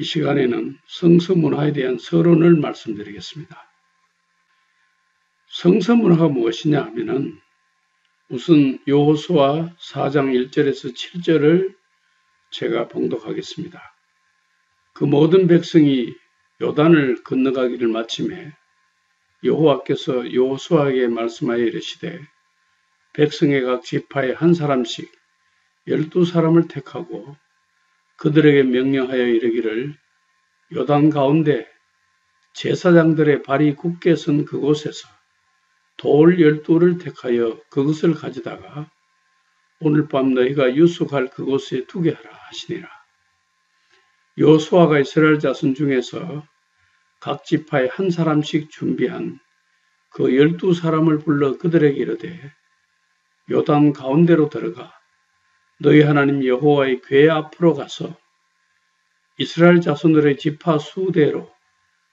이 시간에는 성서문화에 대한 서론을 말씀드리겠습니다. 성서문화가 무엇이냐 하면은 우선 여호수아 4장 1절에서 7절을 제가 봉독하겠습니다. 그 모든 백성이 요단을 건너가기를 마침에 여호와께서 여호수아에게 말씀하여 이르시되 백성의 각 지파에 한 사람씩 12사람을 택하고 그들에게 명령하여 이르기를 요단 가운데 제사장들의 발이 굳게 선 그곳에서 돌 12를 택하여 그것을 가져다가 오늘 밤 너희가 유숙할 그곳에 두게 하라 하시니라. 여호수아가 이스라엘 자손 중에서 각 지파에 한 사람씩 준비한 그 12사람을 불러 그들에게 이르되 요단 가운데로 들어가 너희 하나님 여호와의 궤 앞으로 가서 이스라엘 자손들의 지파 수대로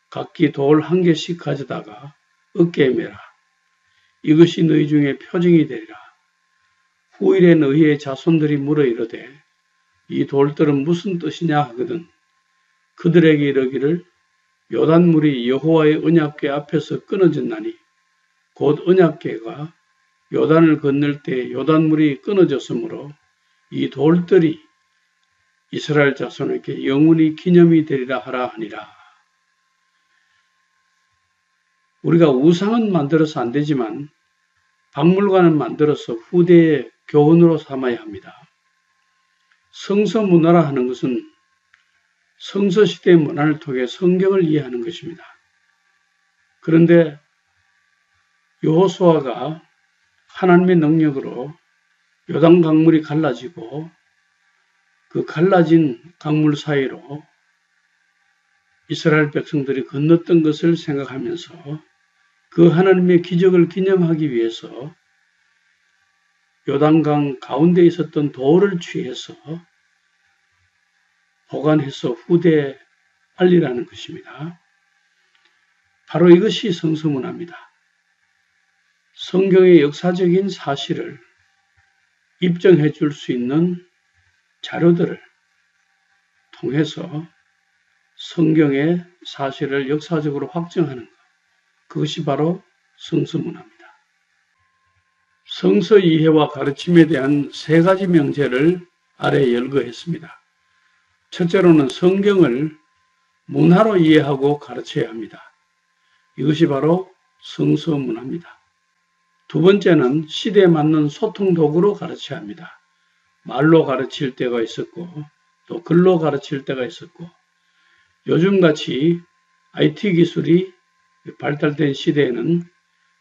각기 돌 1개씩 가져다가 어깨에 매라. 이것이 너희 중에 표징이 되리라. 후일에 너희의 자손들이 물어 이르되 이 돌들은 무슨 뜻이냐 하거든 그들에게 이르기를 요단물이 여호와의 언약궤 앞에서 끊어졌나니 곧 언약궤가 요단을 건널 때 요단물이 끊어졌으므로 이 돌들이 이스라엘 자손에게 영원히 기념이 되리라 하라 하니라. 우리가 우상은 만들어서 안 되지만 박물관은 만들어서 후대의 교훈으로 삼아야 합니다. 성서문화라 하는 것은 성서시대의 문화를 통해 성경을 이해하는 것입니다. 그런데 여호수아가 하나님의 능력으로 요단 강물이 갈라지고 그 갈라진 강물 사이로 이스라엘 백성들이 건넜던 것을 생각하면서 그 하나님의 기적을 기념하기 위해서 요단강 가운데 있었던 돌을 취해서 보관해서 후대에 알리라는 것입니다. 바로 이것이 성서문화입니다. 성경의 역사적인 사실을 입증해 줄 수 있는 자료들을 통해서 성경의 사실을 역사적으로 확정하는 것. 그것이 바로 성서문화입니다. 성서 이해와 가르침에 대한 3가지 명제를 아래 열거했습니다. 첫째로는 성경을 문화로 이해하고 가르쳐야 합니다. 이것이 바로 성서문화입니다. 두 번째는 시대에 맞는 소통 도구로 가르쳐야 합니다. 말로 가르칠 때가 있었고 또 글로 가르칠 때가 있었고 요즘같이 IT 기술이 발달된 시대에는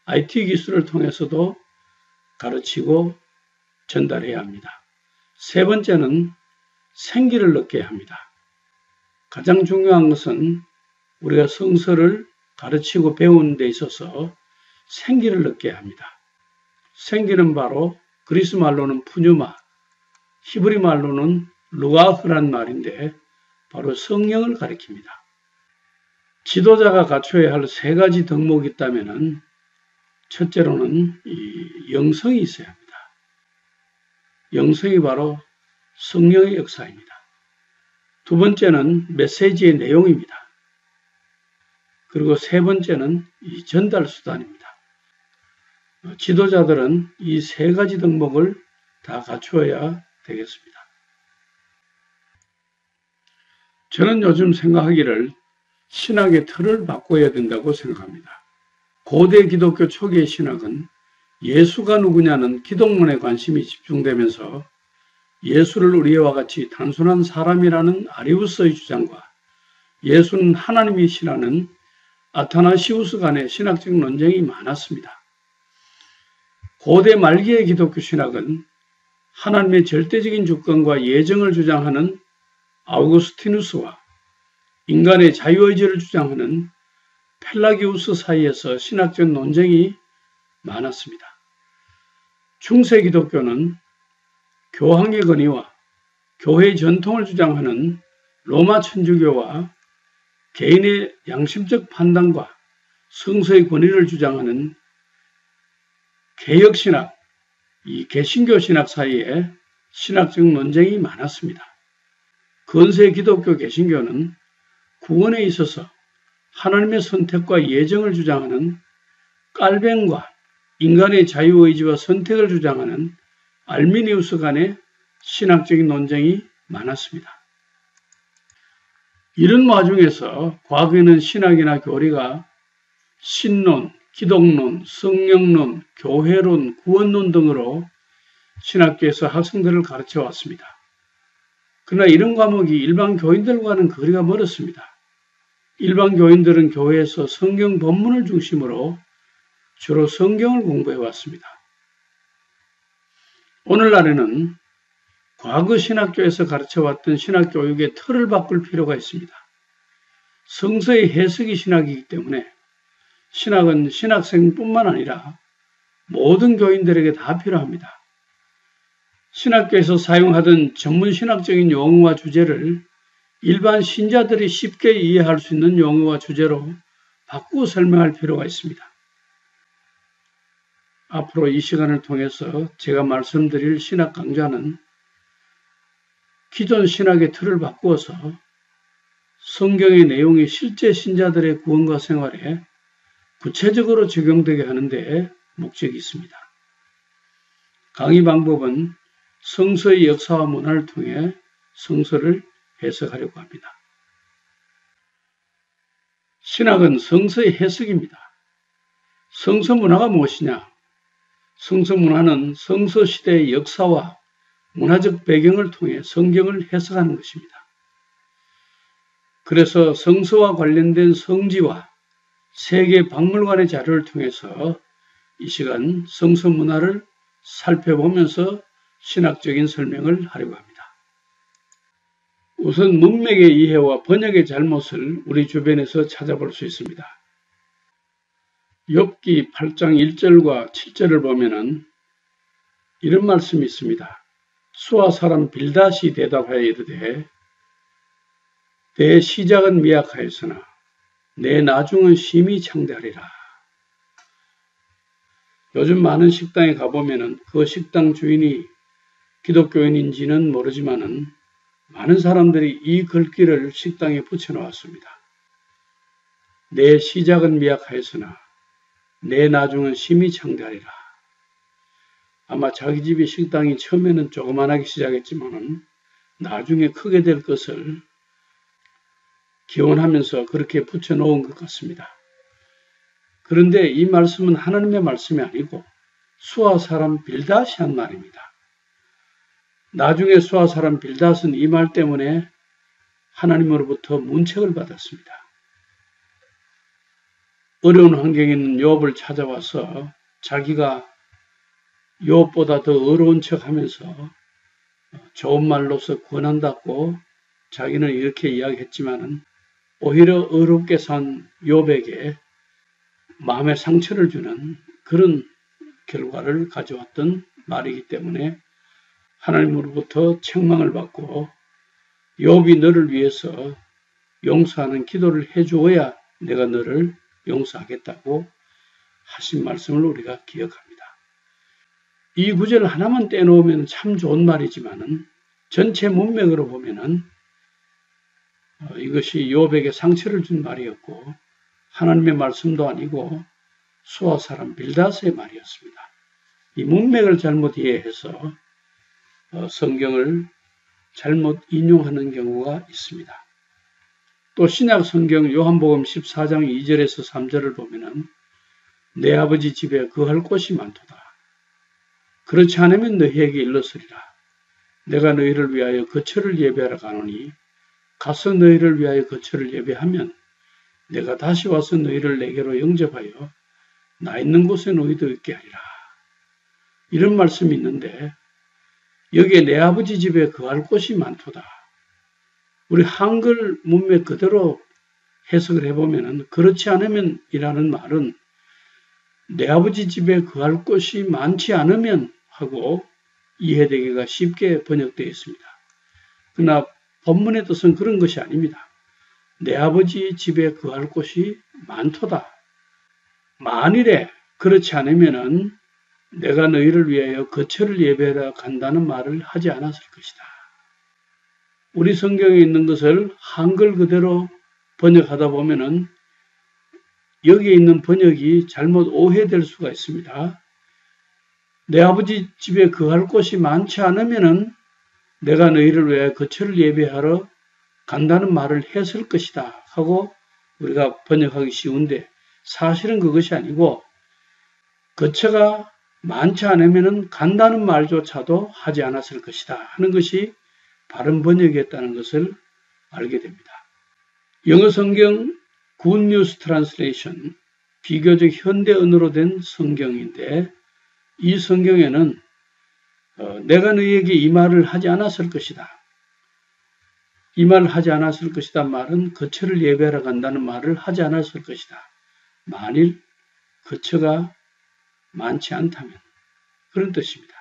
IT 기술을 통해서도 가르치고 전달해야 합니다. 세 번째는 생기를 넣게 합니다. 가장 중요한 것은 우리가 성서를 가르치고 배우는 데 있어서 생기를 넣게 합니다. 생기는 바로 그리스 말로는 푸뉴마, 히브리 말로는 루아흐란 말인데 바로 성령을 가리킵니다. 지도자가 갖춰야 할 3가지 덕목이 있다면 첫째로는 이 영성이 있어야 합니다. 영성이 바로 성령의 역사입니다. 두 번째는 메시지의 내용입니다. 그리고 세 번째는 이 전달 수단입니다. 지도자들은 이 3가지 덕목을 다 갖추어야 되겠습니다. 저는 요즘 생각하기를 신학의 틀을 바꿔야 된다고 생각합니다. 고대 기독교 초기의 신학은 예수가 누구냐는 기독론에 관심이 집중되면서 예수를 우리와 같이 단순한 사람이라는 아리우스의 주장과 예수는 하나님이시라는 아타나시우스 간의 신학적 논쟁이 많았습니다. 고대 말기의 기독교 신학은 하나님의 절대적인 주권과 예정을 주장하는 아우구스티누스와 인간의 자유의지를 주장하는 펠라기우스 사이에서 신학적 논쟁이 많았습니다. 중세 기독교는 교황의 권위와 교회의 전통을 주장하는 로마 천주교와 개인의 양심적 판단과 성서의 권위를 주장하는 개혁신학, 이 개신교 신학 사이에 신학적 논쟁이 많았습니다. 근세 기독교 개신교는 구원에 있어서 하나님의 선택과 예정을 주장하는 깔뱅과 인간의 자유의지와 선택을 주장하는 알미니우스 간의 신학적인 논쟁이 많았습니다. 이런 와중에서 과거에는 신학이나 교리가 신론, 기독론, 성령론, 교회론, 구원론 등으로 신학교에서 학생들을 가르쳐 왔습니다. 그러나 이런 과목이 일반 교인들과는 거리가 멀었습니다. 일반 교인들은 교회에서 성경 본문을 중심으로 주로 성경을 공부해 왔습니다. 오늘날에는 과거 신학교에서 가르쳐왔던 신학교육의 틀을 바꿀 필요가 있습니다. 성서의 해석이 신학이기 때문에 신학은 신학생뿐만 아니라 모든 교인들에게 다 필요합니다. 신학교에서 사용하던 전문 신학적인 용어와 주제를 일반 신자들이 쉽게 이해할 수 있는 용어와 주제로 바꾸어 설명할 필요가 있습니다. 앞으로 이 시간을 통해서 제가 말씀드릴 신학 강좌는 기존 신학의 틀을 바꾸어서 성경의 내용이 실제 신자들의 구원과 생활에 구체적으로 적용되게 하는 데 목적이 있습니다. 강의 방법은 성서의 역사와 문화를 통해 성서를 해석하려고 합니다. 신학은 성서의 해석입니다. 성서 문화가 무엇이냐? 성서 문화는 성서 시대의 역사와 문화적 배경을 통해 성경을 해석하는 것입니다. 그래서 성서와 관련된 성지와 세계 박물관의 자료를 통해서 이 시간 성서 문화를 살펴보면서 신학적인 설명을 하려고 합니다. 우선 문맥의 이해와 번역의 잘못을 우리 주변에서 찾아볼 수 있습니다. 욥기 8장 1절과 7절을 보면은 이런 말씀이 있습니다. 수아 사람 빌닷이 대답하여 이르되 내 시작은 미약하였으나 내 나중은 심히 창대하리라. 요즘 많은 식당에 가보면은 그 식당 주인이 기독교인인지는 모르지만은 많은 사람들이 이 글귀를 식당에 붙여 놓았습니다. 내 시작은 미약하였으나 내 나중은 심히 창대하리라. 아마 자기 집의 식당이 처음에는 조그만하게 시작했지만은 나중에 크게 될 것을 기원하면서 그렇게 붙여 놓은 것 같습니다. 그런데 이 말씀은 하나님의 말씀이 아니고 수아 사람 빌닷이 한 말입니다. 나중에 수아 사람 빌닷은 이 말 때문에 하나님으로부터 문책을 받았습니다. 어려운 환경에 있는 욥을 찾아와서 자기가 욥보다 더 어려운 척하면서 좋은 말로서 권한다고 자기는 이렇게 이야기했지만은 오히려 어렵게 산 욥에게 마음의 상처를 주는 그런 결과를 가져왔던 말이기 때문에 하나님으로부터 책망을 받고 욥이 너를 위해서 용서하는 기도를 해주어야 내가 너를 용서하겠다고 하신 말씀을 우리가 기억합니다. 이 구절 하나만 떼놓으면 참 좋은 말이지만은 전체 문맥으로 보면은 이것이 욥에게 상처를 준 말이었고 하나님의 말씀도 아니고 수아 사람 빌닷의 말이었습니다. 이 문맥을 잘못 이해해서 성경을 잘못 인용하는 경우가 있습니다. 또 신약 성경 요한복음 14장 2절에서 3절을 보면은 내 아버지 집에 거할 곳이 많도다. 그렇지 않으면 너희에게 일렀으리라. 내가 너희를 위하여 거처를 예배하러 가노니 가서 너희를 위하여 거처를 예배하면 내가 다시 와서 너희를 내게로 영접하여 나 있는 곳에 너희도 있게 하리라. 이런 말씀이 있는데 여기에 내 아버지 집에 거할 곳이 많도다. 우리 한글 문맥 그대로 해석을 해보면 그렇지 않으면 이라는 말은 내 아버지 집에 거할 곳이 많지 않으면 하고 이해되기가 쉽게 번역되어 있습니다. 그러나 본문의 뜻은 그런 것이 아닙니다. 내 아버지 집에 거할 곳이 많도다. 만일에 그렇지 않으면은 내가 너희를 위하여 거처를 예배하러 간다는 말을 하지 않았을 것이다. 우리 성경에 있는 것을 한글 그대로 번역하다 보면은 여기에 있는 번역이 잘못 오해될 수가 있습니다. 내 아버지 집에 거할 곳이 많지 않으면은 내가 너희를 위해 거처를 예배하러 간다는 말을 했을 것이다 하고 우리가 번역하기 쉬운데 사실은 그것이 아니고 거처가 많지 않으면 간다는 말조차도 하지 않았을 것이다 하는 것이 바른 번역이었다는 것을 알게 됩니다. 영어 성경 Good News Translation, 비교적 현대 언어로 된 성경인데 이 성경에는 내가 너희에게 이 말을 하지 않았을 것이다. 이 말을 하지 않았을 것이다 말은 거처를 예배하러 간다는 말을 하지 않았을 것이다. 만일 거처가 많지 않다면 그런 뜻입니다.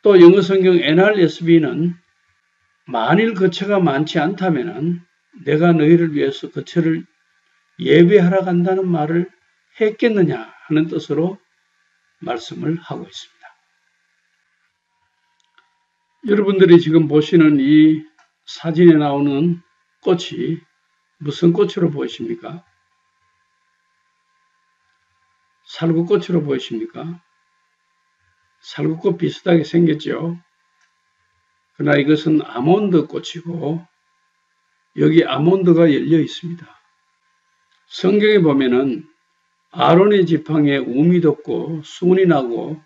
또 영어 성경 NRSV는 만일 거처가 많지 않다면 내가 너희를 위해서 거처를 예배하러 간다는 말을 했겠느냐 하는 뜻으로 말씀을 하고 있습니다. 여러분들이 지금 보시는 이 사진에 나오는 꽃이 무슨 꽃으로 보이십니까? 살구꽃으로 보이십니까? 살구꽃 비슷하게 생겼죠. 그러나 이것은 아몬드 꽃이고 여기 아몬드가 열려 있습니다. 성경에 보면은 아론의 지팡이에 우미 돋고 수분이 나고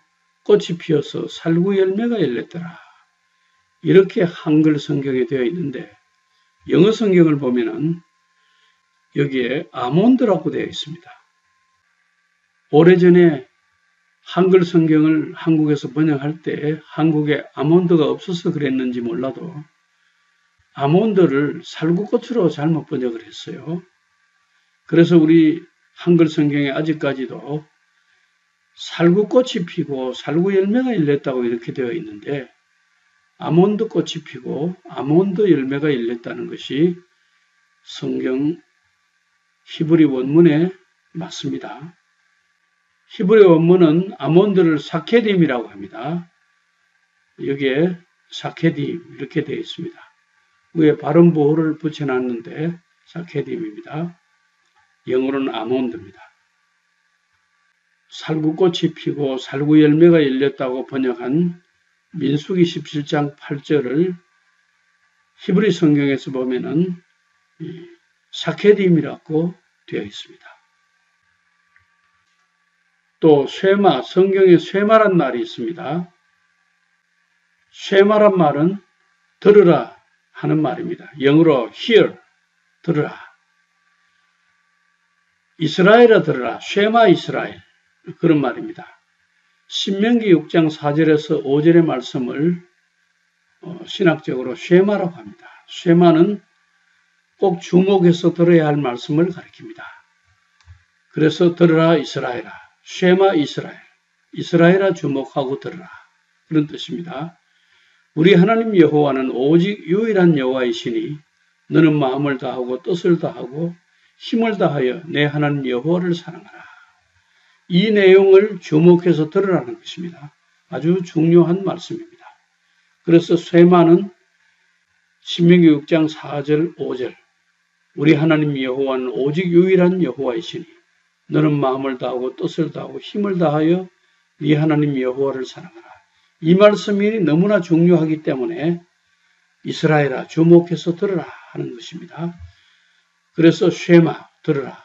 꽃이 피어서 살구 열매가 열렸더라. 이렇게 한글 성경에 되어 있는데 영어 성경을 보면은 여기에 아몬드라고 되어 있습니다. 오래전에 한글 성경을 한국에서 번역할 때 한국에 아몬드가 없어서 그랬는지 몰라도 아몬드를 살구꽃으로 잘못 번역을 했어요. 그래서 우리 한글 성경에 아직까지도 살구꽃이 피고 살구 열매가 열렸다고 이렇게 되어 있는데 아몬드 꽃이 피고 아몬드 열매가 열렸다는 것이 성경 히브리 원문에 맞습니다. 히브리 원문은 아몬드를 사케딤이라고 합니다. 여기에 사케딤 이렇게 되어 있습니다. 위에 발음 보호를 붙여놨는데 사케딤입니다. 영어로는 아몬드입니다. 살구꽃이 피고 살구 열매가 열렸다고 번역한 민수기 17장 8절을 히브리 성경에서 보면은 사케딤이라고 되어 있습니다. 또 쇠마, 성경에 쇠마란 말이 있습니다. 쇠마란 말은 들으라 하는 말입니다. 영어로 hear, 들으라. 이스라엘아 들으라, 쇠마 이스라엘 그런 말입니다. 신명기 6장 4절에서 5절의 말씀을 신학적으로 쇠마라고 합니다. 쇠마는 꼭 주목해서 들어야 할 말씀을 가리킵니다. 그래서 들으라 이스라엘아, 쉐마 이스라엘, 이스라엘아 주목하고 들으라 그런 뜻입니다. 우리 하나님 여호와는 오직 유일한 여호와이시니 너는 마음을 다하고 뜻을 다하고 힘을 다하여 내 하나님 여호와를 사랑하라. 이 내용을 주목해서 들으라는 것입니다. 아주 중요한 말씀입니다. 그래서 쇠마는 신명기 6장 4절 5절 우리 하나님 여호와는 오직 유일한 여호와이시니 너는 마음을 다하고 뜻을 다하고 힘을 다하여 네 하나님 여호와를 사랑하라. 이 말씀이 너무나 중요하기 때문에 이스라엘아 주목해서 들으라 하는 것입니다. 그래서 쉐마 들으라.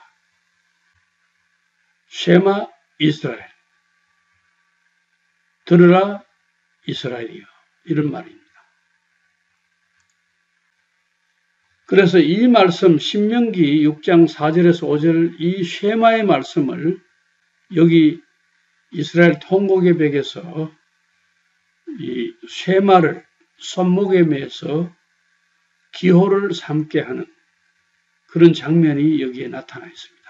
쉐마 이스라엘 들으라 이스라엘이여 이런 말입니다. 그래서 이 말씀 신명기 6장 4절에서 5절 이 쉐마의 말씀을 여기 이스라엘 통곡의 벽에서 이 쉐마를 손목에 매서 기호를 삼게 하는 그런 장면이 여기에 나타나 있습니다.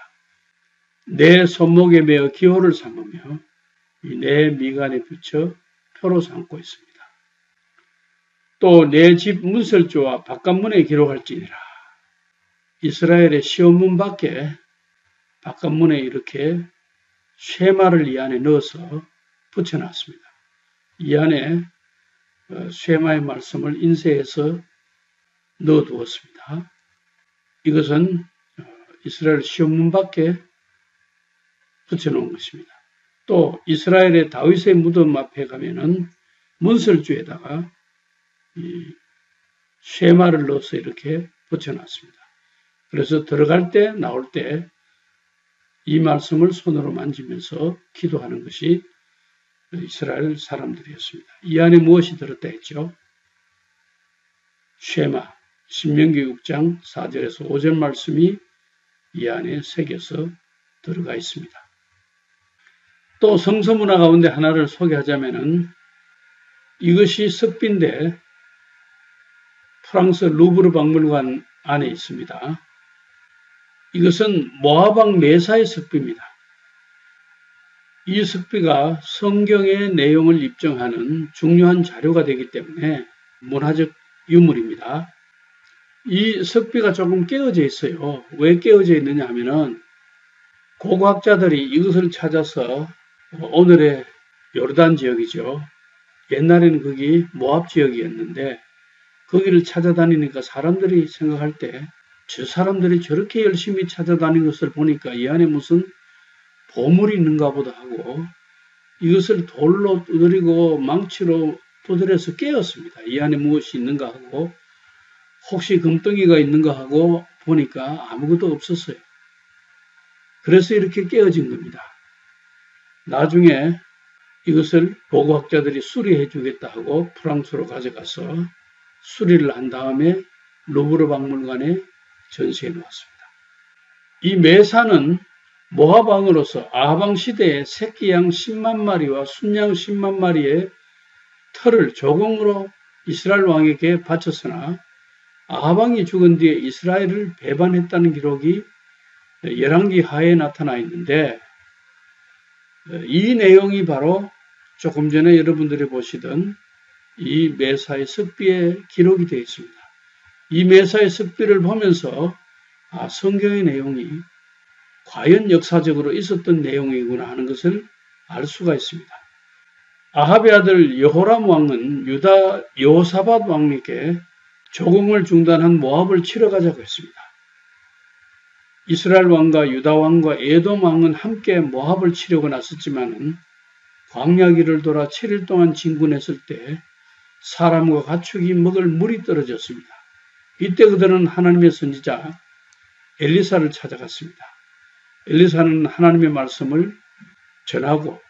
내 손목에 매어 기호를 삼으며 내 미간에 붙여 표로 삼고 있습니다. 또 내 집 문설주와 바깥문에 기록할지니라. 이스라엘의 시온문 밖에 바깥문에 이렇게 쉐마를 이 안에 넣어서 붙여놨습니다. 이 안에 쉐마의 말씀을 인쇄해서 넣어두었습니다. 이것은 이스라엘 시험문 밖에 붙여놓은 것입니다. 또 이스라엘의 다윗의 무덤 앞에 가면은 문설주에다가 이 쉐마를 넣어서 이렇게 붙여놨습니다. 그래서 들어갈 때 나올 때 이 말씀을 손으로 만지면서 기도하는 것이 이스라엘 사람들이었습니다. 이 안에 무엇이 들었다 했죠? 쉐마, 신명기 6장 4절에서 5절 말씀이 이 안에 새겨서 들어가 있습니다. 또 성서문화 가운데 하나를 소개하자면은 이것이 석비인데 프랑스 루브르 박물관 안에 있습니다. 이것은 모아방 메사의 석비입니다. 이 석비가 성경의 내용을 입증하는 중요한 자료가 되기 때문에 문화적 유물입니다. 이 석비가 조금 깨어져 있어요. 왜 깨어져 있느냐 하면은 고고학자들이 이것을 찾아서 오늘의 요르단 지역이죠. 옛날에는 거기 모압 지역이었는데 거기를 찾아다니니까 사람들이 생각할 때 저 사람들이 저렇게 열심히 찾아다니는 것을 보니까 이 안에 무슨 보물이 있는가 보다 하고 이것을 돌로 두드리고 망치로 두드려서 깨었습니다. 이 안에 무엇이 있는가 하고 혹시 금덩이가 있는가 하고 보니까 아무것도 없었어요. 그래서 이렇게 깨어진 겁니다. 나중에 이것을 고고학자들이 수리해 주겠다 하고 프랑스로 가져가서 수리를 한 다음에 루브르 박물관에 전시해 놓았습니다. 이 메사는 모압 왕으로서 아합 시대에 새끼 양 10만 마리와 순양 10만 마리의 털을 조공으로 이스라엘 왕에게 바쳤으나 아합 왕이 죽은 뒤에 이스라엘을 배반했다는 기록이 열왕기 하에 나타나 있는데 이 내용이 바로 조금 전에 여러분들이 보시던 이 메사의 석비에 기록이 되어 있습니다. 이 메사의 석비를 보면서 성경의 내용이 과연 역사적으로 있었던 내용이구나 하는 것을 알 수가 있습니다. 아합의 아들 여호람 왕은 유다 여호사밧 왕에게 조공을 중단한 모압을 치러 가자고 했습니다. 이스라엘 왕과 유다 왕과 에돔 왕은 함께 모압을 치려고 나섰지만은 광야길을 돌아 7일 동안 진군했을 때 사람과 가축이 먹을 물이 떨어졌습니다. 이때 그들은 하나님의 선지자 엘리사를 찾아갔습니다. 엘리사는 하나님의 말씀을 전하고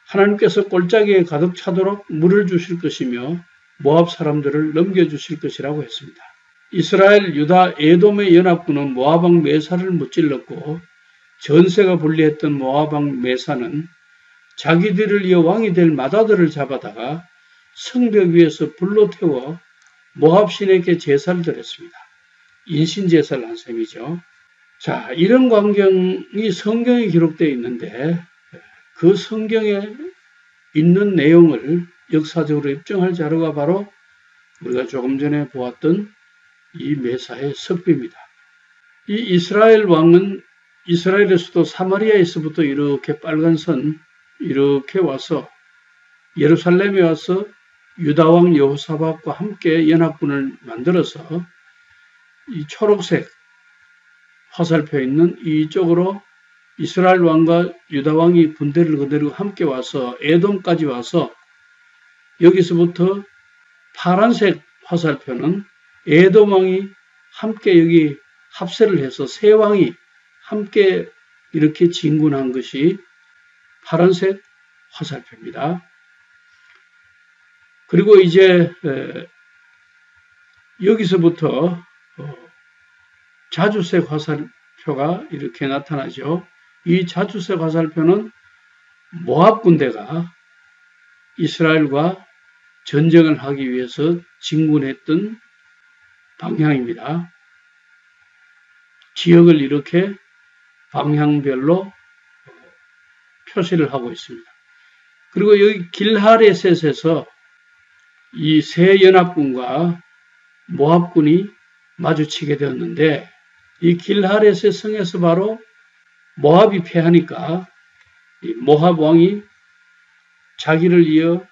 하나님께서 골짜기에 가득 차도록 물을 주실 것이며 모압 사람들을 넘겨주실 것이라고 했습니다. 이스라엘, 유다, 에돔의 연합군은 모압 왕 메사를 무찔렀고 전세가 불리했던 모압 왕 메사는 자기들을 이어 왕이 될 마다들을 잡아다가 성벽 위에서 불로 태워 모압 신에게 제사를 드렸습니다. 인신제사를 한 셈이죠. 자, 이런 광경이 성경에 기록되어 있는데 그 성경에 있는 내용을 역사적으로 입증할 자료가 바로 우리가 조금 전에 보았던 이 메사의 석비입니다. 이 이스라엘 왕은 이스라엘의 수도 사마리아에서부터 이렇게 빨간 선 이렇게 와서 예루살렘에 와서 유다 왕 여호사밧과 함께 연합군을 만들어서 이 초록색 화살표 있는 이쪽으로 이스라엘 왕과 유다 왕이 군대를 거느리고 함께 와서 에돔까지 와서 여기서부터 파란색 화살표는 에돔 왕이 함께 여기 합세를 해서 세 왕이 함께 이렇게 진군한 것이 파란색 화살표입니다. 그리고 이제 여기서부터 자주색 화살표가 이렇게 나타나죠. 이 자주색 화살표는 모압 군대가 이스라엘과 전쟁을 하기 위해서 진군했던 방향입니다. 지역을 이렇게 방향별로 표시를 하고 있습니다. 그리고 여기 길하레셋에서 이 세 연합군과 모압군이 마주치게 되었는데 이 길하레셋 성에서 바로 모압이 패하니까 모압 왕이 자기를 이어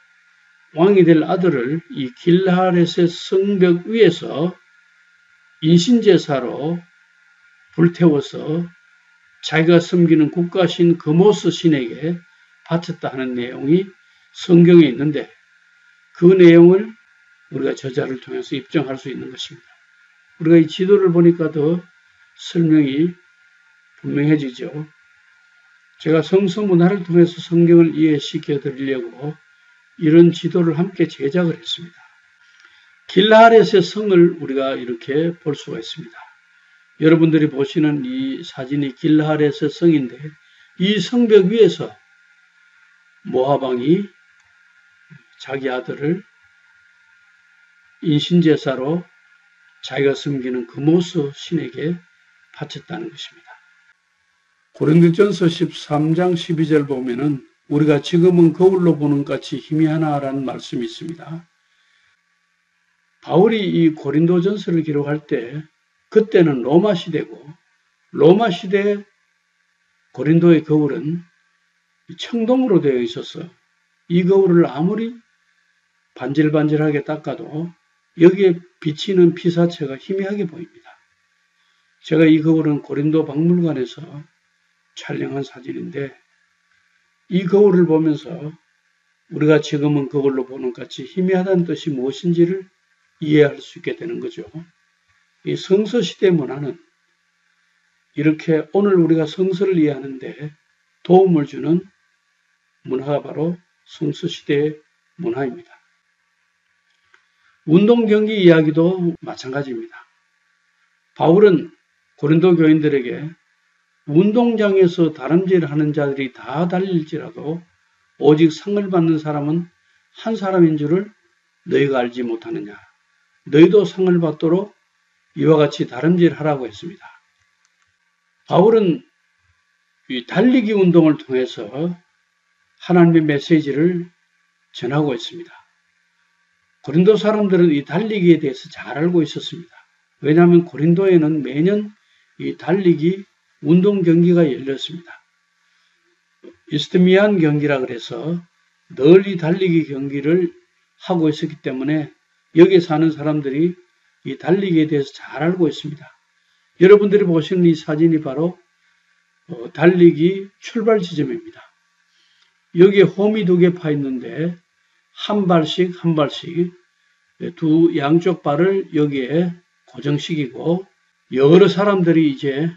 왕이 될 아들을 이 길하레셋 성벽 위에서 인신제사로 불태워서 자기가 섬기는 국가신 그모스 신에게 바쳤다 하는 내용이 성경에 있는데 그 내용을 우리가 저자를 통해서 입증할 수 있는 것입니다. 우리가 이 지도를 보니까 더 설명이 분명해지죠. 제가 성서 문화를 통해서 성경을 이해시켜 드리려고 이런 지도를 함께 제작을 했습니다. 길하렛의 성을 우리가 이렇게 볼 수가 있습니다. 여러분들이 보시는 이 사진이 길하렛의 성인데 이 성벽 위에서 모압 왕이 자기 아들을 인신제사로 자기가 섬기는 그모스 신에게 바쳤다는 것입니다. 고린도전서 13장 12절 보면은 우리가 지금은 거울로 보는 같이 희미하나라는 말씀이 있습니다. 바울이 이 고린도전서를 기록할 때 그때는 로마 시대고 로마 시대 고린도의 거울은 청동으로 되어 있어서 이 거울을 아무리 반질반질하게 닦아도 여기에 비치는 피사체가 희미하게 보입니다. 제가 이 거울은 고린도 박물관에서 촬영한 사진인데 이 거울을 보면서 우리가 지금은 거울로 보는 같이 희미하다는 뜻이 무엇인지를 이해할 수 있게 되는 거죠. 이 성서시대 문화는 이렇게 오늘 우리가 성서를 이해하는데 도움을 주는 문화가 바로 성서시대의 문화입니다. 운동 경기 이야기도 마찬가지입니다. 바울은 고린도 교인들에게 운동장에서 다름질하는 자들이 다 달릴지라도 오직 상을 받는 사람은 한 사람인 줄을 너희가 알지 못하느냐. 너희도 상을 받도록 이와 같이 다름질하라고 했습니다. 바울은 이 달리기 운동을 통해서 하나님의 메시지를 전하고 있습니다. 고린도 사람들은 이 달리기에 대해서 잘 알고 있었습니다. 왜냐하면 고린도에는 매년 이 달리기 운동 경기가 열렸습니다. 이스트미안 경기라 그래서 늘 이 달리기 경기를 하고 있었기 때문에 여기에 사는 사람들이 이 달리기에 대해서 잘 알고 있습니다. 여러분들이 보시는 이 사진이 바로 달리기 출발 지점입니다. 여기에 홈이 2개 파 있는데 한 발씩 두 양쪽 발을 여기에 고정시키고 여러 사람들이 이제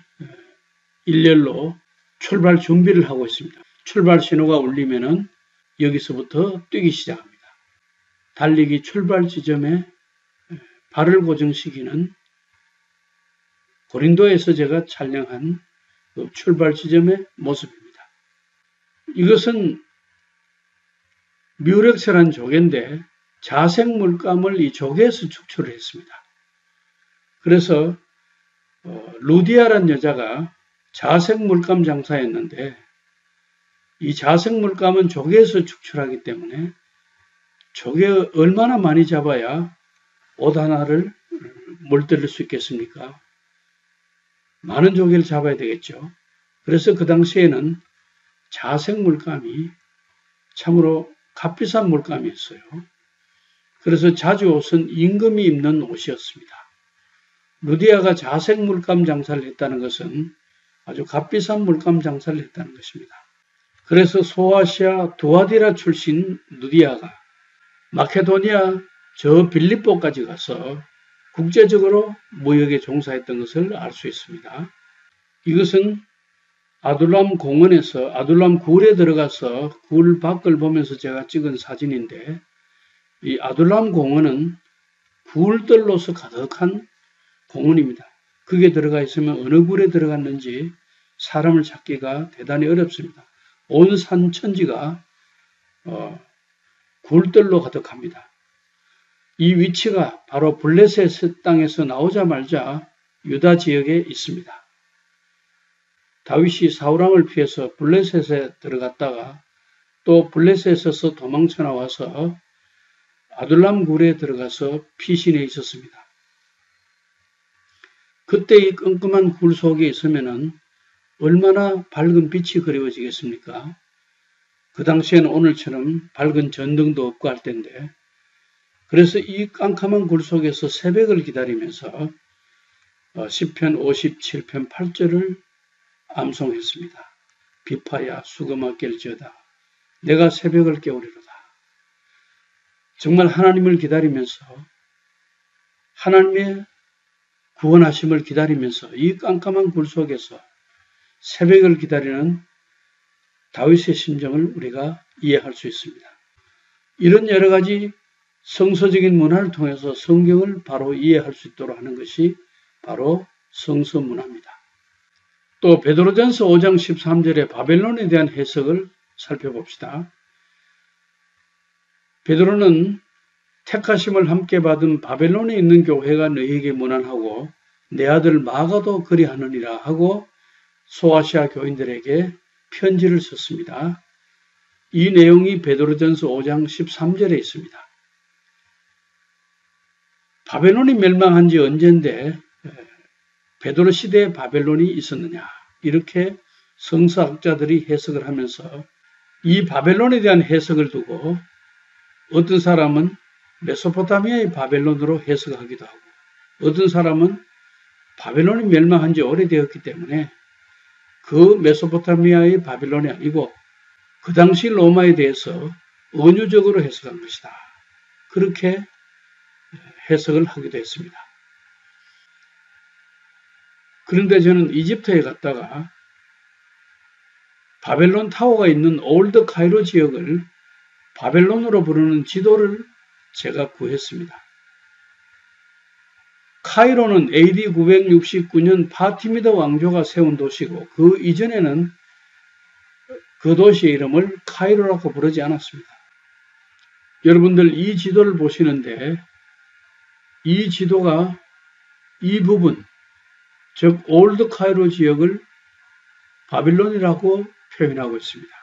일렬로 출발 준비를 하고 있습니다. 출발 신호가 울리면은 여기서부터 뛰기 시작합니다. 달리기 출발 지점에 발을 고정시키는 고린도에서 제가 촬영한 그 출발 지점의 모습입니다. 이것은 뮤렉스라는 조개인데 자색 물감을 이 조개에서 축출을 했습니다. 그래서 루디아라는 여자가 자색 물감 장사였는데 이 자색 물감은 조개에서 축출하기 때문에 조개 얼마나 많이 잡아야 옷 하나를 물들일 수 있겠습니까? 많은 조개를 잡아야 되겠죠. 그래서 그 당시에는 자색 물감이 참으로 값비싼 물감이었어요. 그래서 자주 옷은 임금이 입는 옷이었습니다. 루디아가 자색 물감 장사를 했다는 것은 아주 값비싼 물감 장사를 했다는 것입니다. 그래서 소아시아 두아디라 출신 루디아가 마케도니아 저 빌립보까지 가서 국제적으로 무역에 종사했던 것을 알 수 있습니다. 이것은 아둘람 공원에서 아둘람 굴에 들어가서 굴 밖을 보면서 제가 찍은 사진인데 이 아둘람 공원은 굴들로서 가득한 공원입니다. 그게 들어가 있으면 어느 굴에 들어갔는지 사람을 찾기가 대단히 어렵습니다. 온 산천지가 굴들로 가득합니다. 이 위치가 바로 블레셋 땅에서 나오자마자 유다 지역에 있습니다. 다윗이 사울왕을 피해서 블레셋에 들어갔다가 또 블레셋에서 도망쳐 나와서 아둘람 굴에 들어가서 피신해 있었습니다. 그때 이 끔끔한 굴 속에 있으면은 얼마나 밝은 빛이 그리워지겠습니까? 그 당시에는 오늘처럼 밝은 전등도 없고 할 때인데 그래서 이 깜깜한 굴 속에서 새벽을 기다리면서 시편 57편 8절을 암송했습니다. 비파야 수금아 깰지어다. 내가 새벽을 깨우리로다. 정말 하나님을 기다리면서 하나님의 구원하심을 기다리면서 이 깜깜한 굴 속에서 새벽을 기다리는 다윗의 심정을 우리가 이해할 수 있습니다. 이런 여러 가지 성서적인 문화를 통해서 성경을 바로 이해할 수 있도록 하는 것이 바로 성서 문화입니다. 또 베드로전서 5장 13절의 바벨론에 대한 해석을 살펴봅시다. 베드로는 택하심을 함께 받은 바벨론에 있는 교회가 너희에게 문안하고 내 아들 마가도 그리하느니라 하고 소아시아 교인들에게 편지를 썼습니다. 이 내용이 베드로전서 5장 13절에 있습니다. 바벨론이 멸망한 지 언젠데 베드로 시대에 바벨론이 있었느냐, 이렇게 성서학자들이 해석을 하면서 이 바벨론에 대한 해석을 두고 어떤 사람은 메소포타미아의 바벨론으로 해석하기도 하고 어떤 사람은 바벨론이 멸망한 지 오래되었기 때문에 그 메소포타미아의 바벨론이 아니고 그 당시 로마에 대해서 은유적으로 해석한 것이다. 그렇게 해석을 하기도 했습니다. 그런데 저는 이집트에 갔다가 바벨론 타워가 있는 올드 카이로 지역을 바벨론으로 부르는 지도를 제가 구했습니다. 카이로는 AD 969년 파티미드 왕조가 세운 도시고 그 이전에는 그 도시의 이름을 카이로라고 부르지 않았습니다. 여러분들 이 지도를 보시는데 이 지도가 이 부분, 즉 올드 카이로 지역을 바빌론이라고 표현하고 있습니다.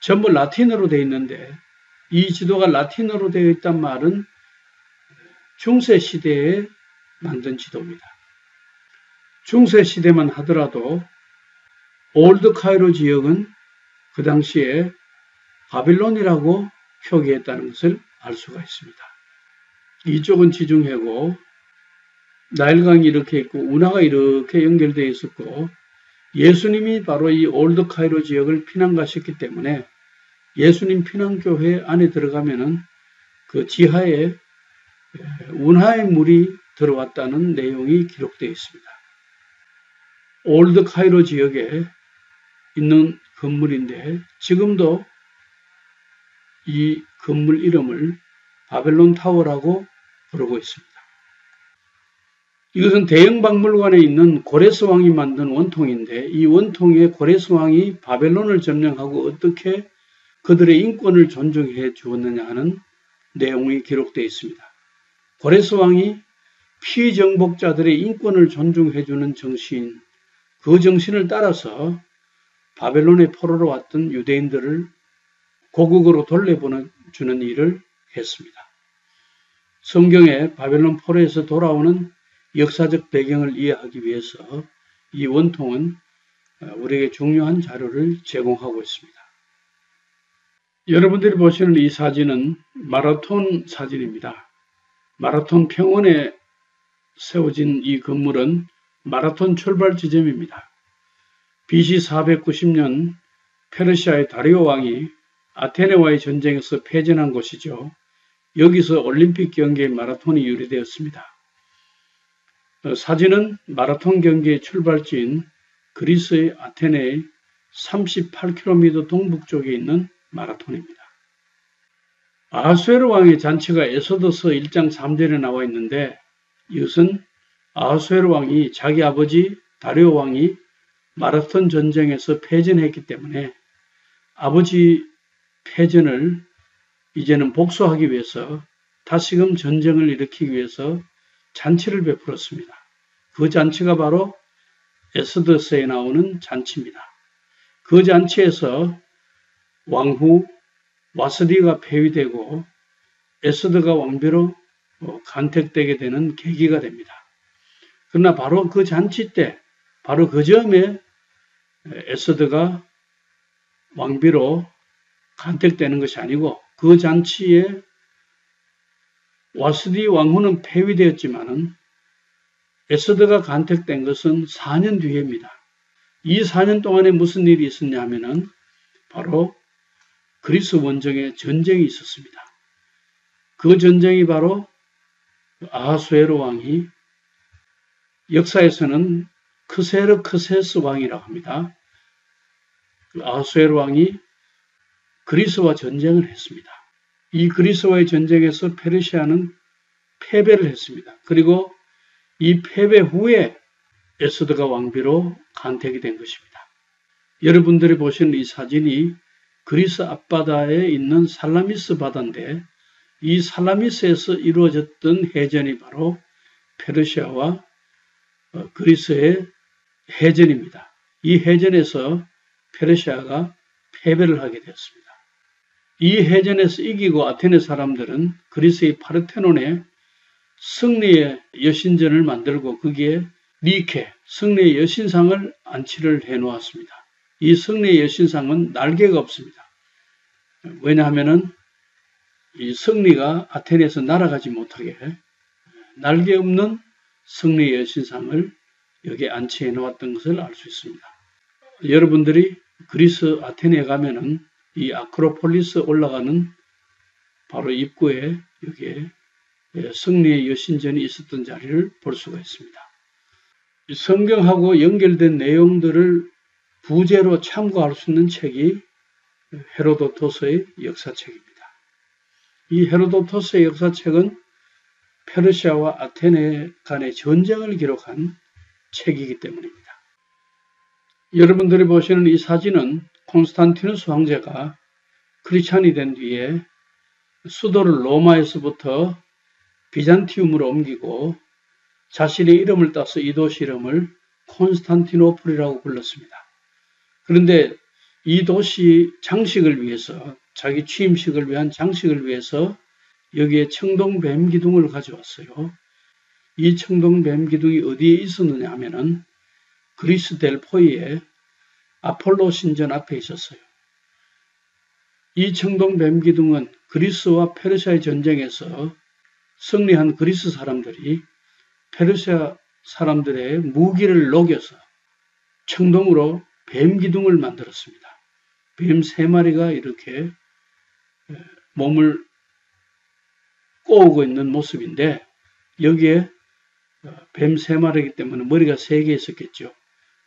전부 라틴어로 되어 있는데 이 지도가 라틴어로 되어 있단 말은 중세 시대에 만든 지도입니다. 중세 시대만 하더라도 올드 카이로 지역은 그 당시에 바빌론이라고 표기했다는 것을 알 수가 있습니다. 이쪽은 지중해고 나일강이 이렇게 있고 운하가 이렇게 연결되어 있었고 예수님이 바로 이 올드 카이로 지역을 피난가셨기 때문에 예수님 피난교회 안에 들어가면은 그 지하에 운하의 물이 들어왔다는 내용이 기록되어 있습니다. 올드 카이로 지역에 있는 건물인데 지금도 이 건물 이름을 바벨론 타워라고 부르고 있습니다. 이것은 대형 박물관에 있는 고레스 왕이 만든 원통인데 이 원통에 고레스 왕이 바벨론을 점령하고 어떻게 그들의 인권을 존중해 주었느냐 하는 내용이 기록되어 있습니다. 고레스 왕이 피정복자들의 인권을 존중해 주는 정신, 그 정신을 따라서 바벨론의 포로로 왔던 유대인들을 고국으로 돌려보내주는 일을 했습니다. 성경에 바벨론 포로에서 돌아오는 역사적 배경을 이해하기 위해서 이 원통은 우리에게 중요한 자료를 제공하고 있습니다. 여러분들이 보시는 이 사진은 마라톤 사진입니다. 마라톤 평원에 세워진 이 건물은 마라톤 출발 지점입니다. BC 490년 페르시아의 다리오 왕이 아테네와의 전쟁에서 패전한 곳이죠. 여기서 올림픽 경기의 마라톤이 유래되었습니다. 사진은 마라톤 경기의 출발지인 그리스의 아테네의 38km 동북쪽에 있는 마라톤입니다. 아하수에로 왕의 잔치가 에소더서 1장 3절에 나와 있는데 이것은 아하수에로 왕이 자기 아버지 다리오 왕이 마라톤 전쟁에서 패전했기 때문에 아버지 패전을 이제는 복수하기 위해서 다시금 전쟁을 일으키기 위해서 잔치를 베풀었습니다. 그 잔치가 바로 에스더서에 나오는 잔치입니다. 그 잔치에서 왕후 와스디가 폐위되고 에스더가 왕비로 간택되게 되는 계기가 됩니다. 그러나 바로 그 잔치 때, 바로 그 점에 에스더가 왕비로 간택되는 것이 아니고 그 잔치에 와스디 왕후는 폐위되었지만은 에스더가 간택된 것은 4년 뒤입니다. 이 4년 동안에 무슨 일이 있었냐면은 바로 그리스 원정의 전쟁이 있었습니다. 그 전쟁이 바로 아하수에로 왕이 역사에서는 크세르크세스 왕이라고 합니다. 아하수에로 왕이 그리스와 전쟁을 했습니다. 이 그리스와의 전쟁에서 페르시아는 패배를 했습니다. 그리고 이 패배 후에 에스더가 왕비로 간택이 된 것입니다. 여러분들이 보시는 이 사진이 그리스 앞바다에 있는 살라미스 바다인데 이 살라미스에서 이루어졌던 해전이 바로 페르시아와 그리스의 해전입니다. 이 해전에서 페르시아가 패배를 하게 되었습니다. 이 해전에서 이기고 아테네 사람들은 그리스의 파르테논에 승리의 여신전을 만들고 거기에 니케, 승리의 여신상을 안치를 해놓았습니다. 이 승리의 여신상은 날개가 없습니다. 왜냐하면 이 승리가 아테네에서 날아가지 못하게 날개 없는 승리의 여신상을 여기에 안치해 놓았던 것을 알 수 있습니다. 여러분들이 그리스 아테네에 가면은 이 아크로폴리스 올라가는 바로 입구에 여기에 승리의 여신전이 있었던 자리를 볼 수가 있습니다. 성경하고 연결된 내용들을 부제로 참고할 수 있는 책이 헤로도토스의 역사책입니다. 이 헤로도토스의 역사책은 페르시아와 아테네 간의 전쟁을 기록한 책이기 때문입니다. 여러분들이 보시는 이 사진은 콘스탄티누스 황제가 크리스찬이 된 뒤에 수도를 로마에서부터 비잔티움으로 옮기고 자신의 이름을 따서 이 도시 이름을 콘스탄티노플이라고 불렀습니다. 그런데 이 도시 장식을 위해서 자기 취임식을 위한 장식을 위해서 여기에 청동뱀 기둥을 가져왔어요. 이 청동뱀 기둥이 어디에 있었느냐 하면은 그리스 델포이에 아폴로 신전 앞에 있었어요. 이 청동뱀 기둥은 그리스와 페르시아의 전쟁에서 승리한 그리스 사람들이 페르시아 사람들의 무기를 녹여서 청동으로 뱀 기둥을 만들었습니다. 뱀 3마리가 이렇게 몸을 꼬우고 있는 모습인데 여기에 뱀 3마리이기 때문에 머리가 3개 있었겠죠.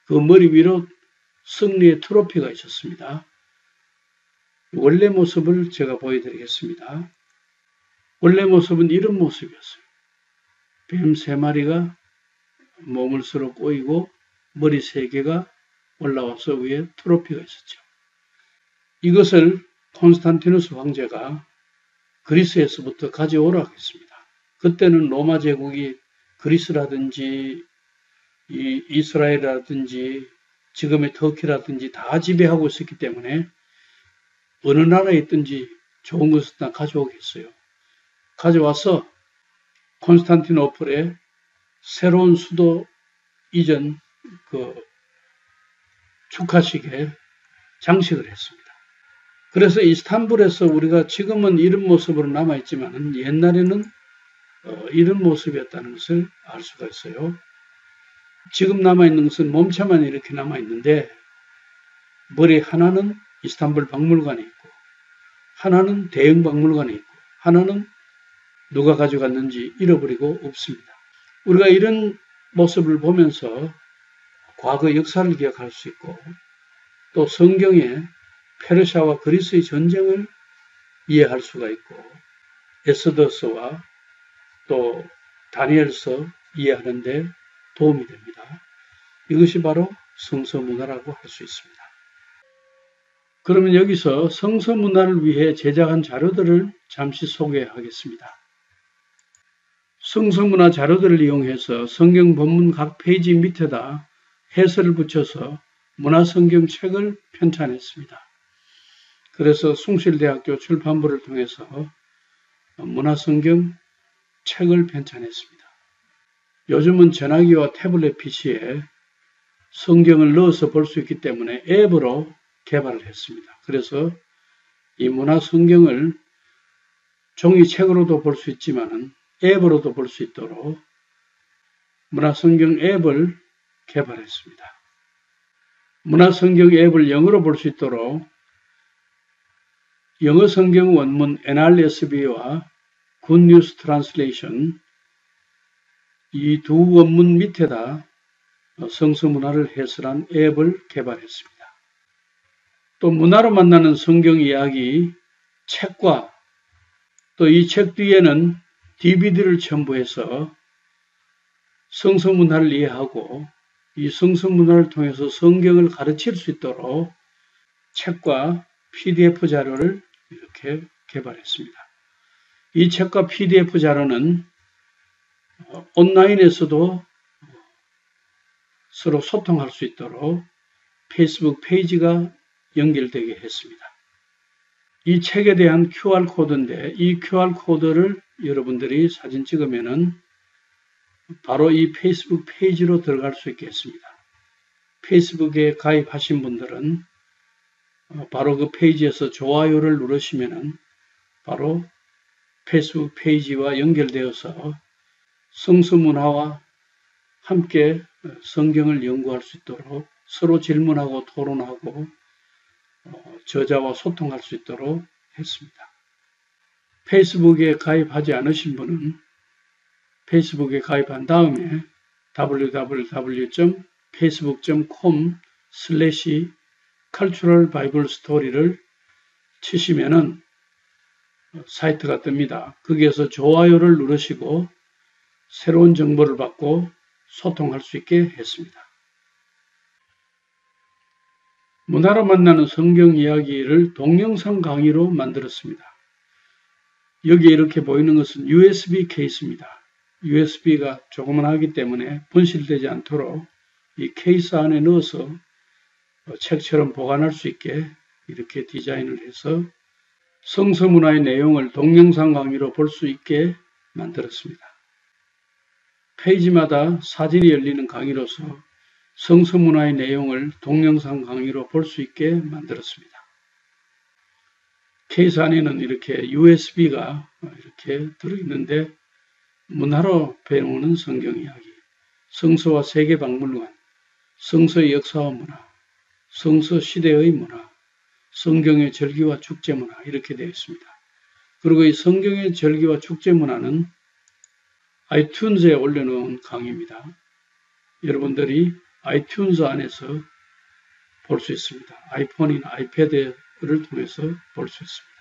그 머리 위로 승리의 트로피가 있었습니다. 원래 모습을 제가 보여드리겠습니다. 원래 모습은 이런 모습이었어요. 뱀 3마리가 몸을 서로 꼬이고 머리 3개가 올라와서 위에 트로피가 있었죠. 이것을 콘스탄티누스 황제가 그리스에서부터 가져오라고 했습니다. 그때는 로마 제국이 그리스라든지 이스라엘이라든지 지금의 터키라든지 다 지배하고 있었기 때문에 어느 나라에 있든지 좋은 것을 다 가져오겠어요. 가져와서 콘스탄티노플의 새로운 수도 이전 축하식에 장식을 했습니다. 그래서 이스탄불에서 우리가 지금은 이런 모습으로 남아있지만 옛날에는 이런 모습이었다는 것을 알 수가 있어요. 지금 남아있는 것은 몸체만 이렇게 남아있는데 머리 하나는 이스탄불 박물관에 있고 하나는 대형 박물관에 있고 하나는 누가 가져갔는지 잃어버리고 없습니다. 우리가 이런 모습을 보면서 과거 역사를 기억할 수 있고 또 성경에 페르시아와 그리스의 전쟁을 이해할 수가 있고 에스더서와 또 다니엘서 이해하는 데 도움이 됩니다. 이것이 바로 성서문화라고 할 수 있습니다. 그러면 여기서 성서문화를 위해 제작한 자료들을 잠시 소개하겠습니다. 성서문화 자료들을 이용해서 성경 본문 각 페이지 밑에다 해설을 붙여서 문화성경책을 편찬했습니다. 그래서 숭실대학교 출판부를 통해서 문화성경 책을 편찬했습니다. 요즘은 전화기와 태블릿 PC에 성경을 넣어서 볼 수 있기 때문에 앱으로 개발을 했습니다. 그래서 이 문화성경을 종이책으로도 볼 수 있지만 앱으로도 볼 수 있도록 문화성경 앱을 개발했습니다. 문화성경 앱을 영어로 볼 수 있도록 영어 성경 원문 NRSV와 Good News Translation 이 두 원문 밑에다 성서문화를 해설한 앱을 개발했습니다. 또 문화로 만나는 성경 이야기 책과 또 이 책 뒤에는 DVD를 첨부해서 성서문화를 이해하고 이 성서문화를 통해서 성경을 가르칠 수 있도록 책과 PDF 자료를 이렇게 개발했습니다. 이 책과 PDF 자료는 온라인에서도 서로 소통할 수 있도록 페이스북 페이지가 연결되게 했습니다. 이 책에 대한 QR코드인데 이 QR코드를 여러분들이 사진 찍으면은 바로 이 페이스북 페이지로 들어갈 수 있겠습니다. 페이스북에 가입하신 분들은 바로 그 페이지에서 좋아요를 누르시면은 바로 페이스북 페이지와 연결되어서 성서문화와 함께 성경을 연구할 수 있도록 서로 질문하고 토론하고 저자와 소통할 수 있도록 했습니다. 페이스북에 가입하지 않으신 분은 페이스북에 가입한 다음에 www.facebook.com/culturalbiblestory를 치시면은 사이트가 뜹니다. 거기에서 좋아요를 누르시고 새로운 정보를 받고 소통할 수 있게 했습니다. 문화로 만나는 성경 이야기를 동영상 강의로 만들었습니다. 여기 이렇게 보이는 것은 USB 케이스입니다. USB가 조그만하기 때문에 분실되지 않도록 이 케이스 안에 넣어서 책처럼 보관할 수 있게 이렇게 디자인을 해서 성서문화의 내용을 동영상 강의로 볼 수 있게 만들었습니다. 페이지마다 사진이 열리는 강의로서 성서문화의 내용을 동영상 강의로 볼 수 있게 만들었습니다. 케이스 안에는 이렇게 USB가 이렇게 들어있는데 문화로 배우는 성경 이야기, 성서와 세계박물관, 성서의 역사와 문화, 성서 시대의 문화, 성경의 절기와 축제 문화 이렇게 되어 있습니다. 그리고 이 성경의 절기와 축제 문화는 아이튠즈에 올려놓은 강의입니다. 여러분들이 아이튠즈 안에서 볼 수 있습니다. 아이폰이나 아이패드를 통해서 볼 수 있습니다.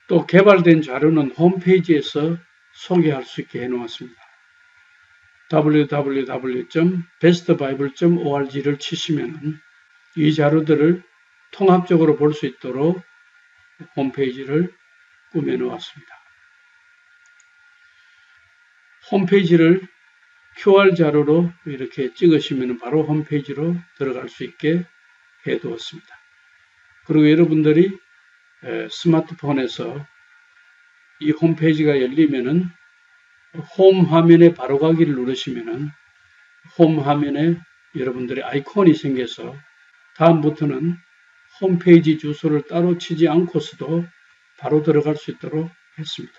또 개발된 자료는 홈페이지에서 소개할 수 있게 해놓았습니다. www.bestbible.org를 치시면 이 자료들을 통합적으로 볼 수 있도록 홈페이지를 꾸며 놓았습니다. 홈페이지를 QR 자료로 이렇게 찍으시면 바로 홈페이지로 들어갈 수 있게 해두었습니다. 그리고 여러분들이 스마트폰에서 이 홈페이지가 열리면은 홈 화면에 바로 가기를 누르시면은 홈 화면에 여러분들의 아이콘이 생겨서 다음부터는 홈페이지 주소를 따로 치지 않고서도 바로 들어갈 수 있도록 했습니다.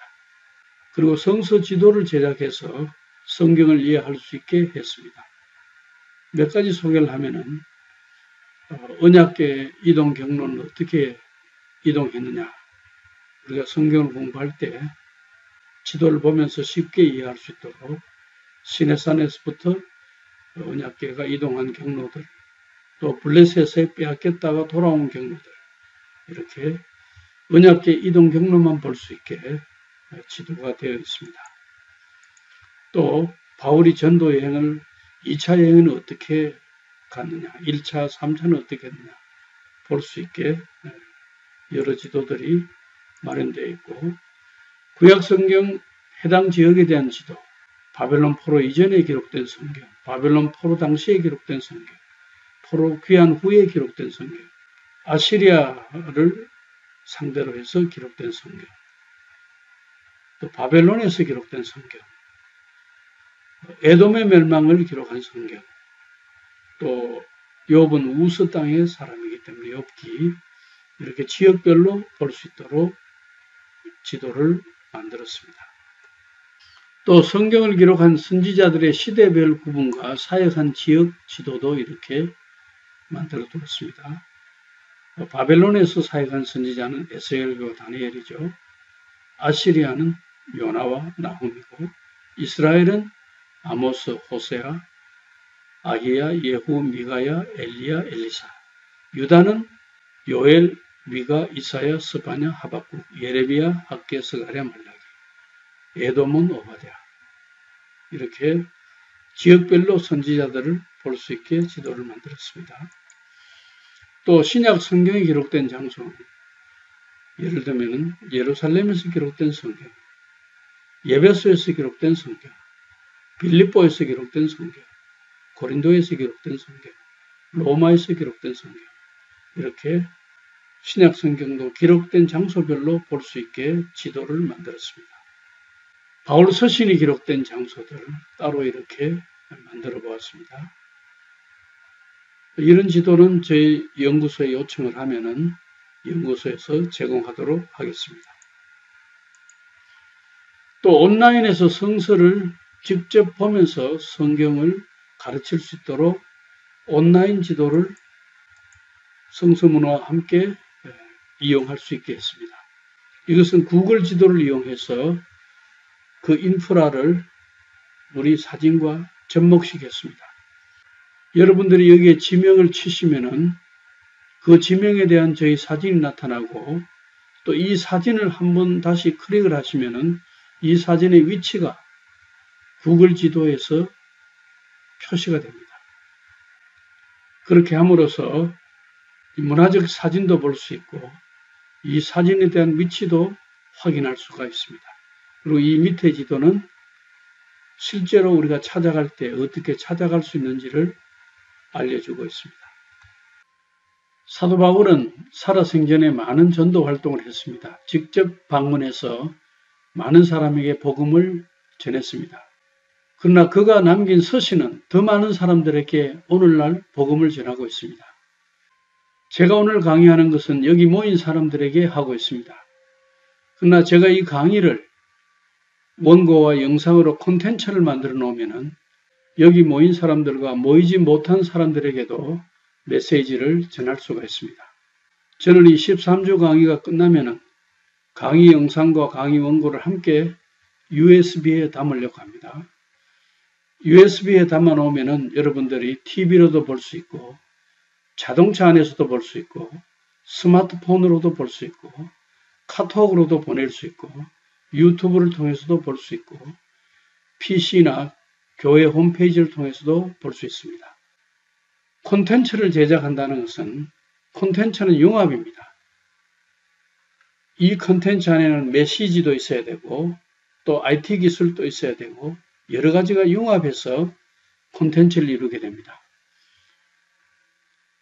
그리고 성서 지도를 제작해서 성경을 이해할 수 있게 했습니다. 몇 가지 소개를 하면은 언약궤 이동 경로는 어떻게 이동했느냐. 우리가 성경을 공부할 때 지도를 보면서 쉽게 이해할 수 있도록 시내산에서부터 언약궤가 이동한 경로들, 또 블레셋에 빼앗겼다가 돌아온 경로들, 이렇게 언약궤 이동 경로만 볼 수 있게 지도가 되어 있습니다. 또 바울이 전도 여행을 2차 여행은 어떻게 갔느냐, 1차, 3차는 어떻게 했느냐 볼 수 있게 여러 지도들이 마련되어 있고, 구약성경 해당 지역에 대한 지도, 바벨론 포로 이전에 기록된 성경, 바벨론 포로 당시에 기록된 성경, 포로 귀환 후에 기록된 성경, 아시리아를 상대로 해서 기록된 성경, 또 바벨론에서 기록된 성경, 에돔의 멸망을 기록한 성경, 또 욥은 우스 땅의 사람이기 때문에 욥기, 이렇게 지역별로 볼 수 있도록 지도를 만들었습니다. 또 성경을 기록한 선지자들의 시대별 구분과 사역한 지역 지도도 이렇게 만들어 두었습니다. 바벨론에서 사역한 선지자는 에스겔과 다니엘이죠. 아시리아는 요나와 나훔이고, 이스라엘은 아모스, 호세아, 아히야, 예후, 미가야, 엘리야, 엘리사. 유다는 요엘, 미가, 이사야, 스바냐, 하박국, 예레미야, 학개, 스가랴, 말라기. 에돔은 오바댜. 이렇게 지역별로 선지자들을 볼 수 있게 지도를 만들었습니다. 또 신약 성경에 기록된 장소, 예를 들면 예루살렘에서 기록된 성경, 예배소에서 기록된 성경, 빌립보에서 기록된 성경, 고린도에서 기록된 성경, 로마에서 기록된 성경, 이렇게 신약 성경도 기록된 장소별로 볼 수 있게 지도를 만들었습니다. 바울 서신이 기록된 장소들을 따로 이렇게 만들어 보았습니다. 이런 지도는 저희 연구소에 요청을 하면은 연구소에서 제공하도록 하겠습니다. 또 온라인에서 성서를 직접 보면서 성경을 가르칠 수 있도록 온라인 지도를 성서문화와 함께 이용할 수 있게 했습니다. 이것은 구글 지도를 이용해서 그 인프라를 우리 사진과 접목시켰습니다. 여러분들이 여기에 지명을 치시면은 그 지명에 대한 저희 사진이 나타나고, 또 이 사진을 한번 다시 클릭을 하시면은 이 사진의 위치가 구글 지도에서 표시가 됩니다. 그렇게 함으로써 문화적 사진도 볼 수 있고 이 사진에 대한 위치도 확인할 수가 있습니다. 그리고 이 밑에 지도는 실제로 우리가 찾아갈 때 어떻게 찾아갈 수 있는지를 알려주고 있습니다. 사도 바울은 살아생전에 많은 전도 활동을 했습니다. 직접 방문해서 많은 사람에게 복음을 전했습니다. 그러나 그가 남긴 서신은 더 많은 사람들에게 오늘날 복음을 전하고 있습니다. 제가 오늘 강의하는 것은 여기 모인 사람들에게 하고 있습니다. 그러나 제가 이 강의를 원고와 영상으로 콘텐츠를 만들어 놓으면 여기 모인 사람들과 모이지 못한 사람들에게도 메시지를 전할 수가 있습니다. 저는 이 13주 강의가 끝나면 강의 영상과 강의 원고를 함께 USB에 담으려고 합니다. USB에 담아 놓으면 여러분들이 TV로도 볼 수 있고 자동차 안에서도 볼 수 있고 스마트폰으로도 볼 수 있고 카톡으로도 보낼 수 있고 유튜브를 통해서도 볼 수 있고 PC나 교회 홈페이지를 통해서도 볼 수 있습니다. 콘텐츠를 제작한다는 것은 콘텐츠는 융합입니다. 이 콘텐츠 안에는 메시지도 있어야 되고 또 IT 기술도 있어야 되고 여러 가지가 융합해서 콘텐츠를 이루게 됩니다.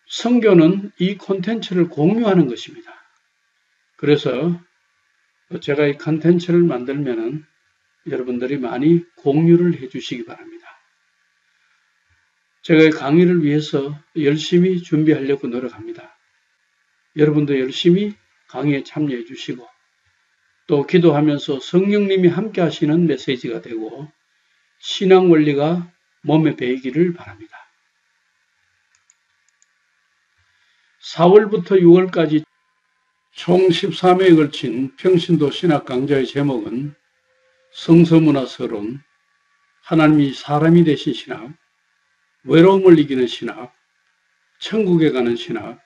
선교는 이 콘텐츠를 공유하는 것입니다. 그래서 제가 이 콘텐츠를 만들면은 여러분들이 많이 공유를 해 주시기 바랍니다. 제가 이 강의를 위해서 열심히 준비하려고 노력합니다. 여러분도 열심히 강의에 참여해 주시고 또 기도하면서 성령님이 함께 하시는 메시지가 되고 신앙 원리가 몸에 배이기를 바랍니다. 4월부터 6월까지 총 13회에 걸친 평신도 신학 강좌의 제목은 성서문화 서론, 하나님이 사람이 되신 신학, 외로움을 이기는 신학, 천국에 가는 신학,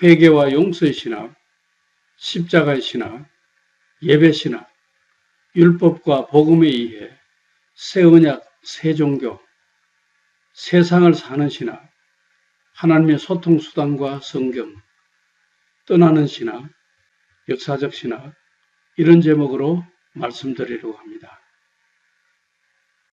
회개와 용서의 신학, 십자가의 신학, 예배 신학, 율법과 복음의 이해, 새 언약, 새 종교, 세상을 사는 신학, 하나님의 소통 수단과 성경, 떠나는 신학, 역사적 신학, 이런 제목으로 말씀드리려고 합니다.